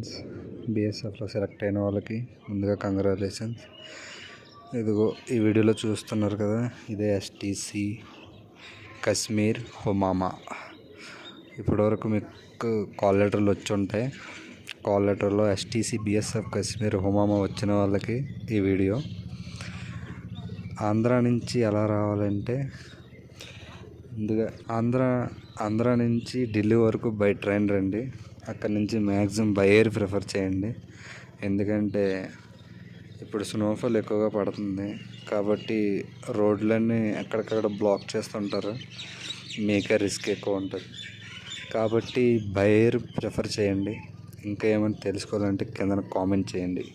Friends, బీఎస్ఎఫ్లో select అయిన వాళ్ళకి ముందుగా కంగ్రాచులేషన్స్. ఇదిగో ఈ వీడియోలో చూస్తున్నారు కదా, ఇదే ఎస్టీసీ కశ్మీర్ హుమామా. ఇప్పటివరకు మీకు కాల్ లెటర్లు వచ్చి ఉంటాయి. కాల్ లెటర్లో ఎస్టీసీ బీఎస్ఎఫ్ కశ్మీర్ హుమామా వచ్చిన వాళ్ళకి ఈ వీడియో. ఆంధ్రా నుంచి ఎలా రావాలంటే, ముందుగా ఆంధ్ర నుంచి ఢిల్లీ వరకు బై ట్రైన్ రండి. అక్కడి నుంచి మ్యాక్సిమం బై ఎయిర్ ప్రిఫర్ చేయండి. ఎందుకంటే ఇప్పుడు స్నోఫాల్ ఎక్కువగా పడుతుంది కాబట్టి రోడ్లన్నీ ఎక్కడికక్కడ బ్లాక్ చేస్తుంటారు, మీకే రిస్క్ ఎక్కువ ఉంటుంది. కాబట్టి బై ఎయిర్ ప్రిఫర్ చేయండి. ఇంకా ఏమైనా తెలుసుకోవాలంటే కింద కామెంట్ చేయండి.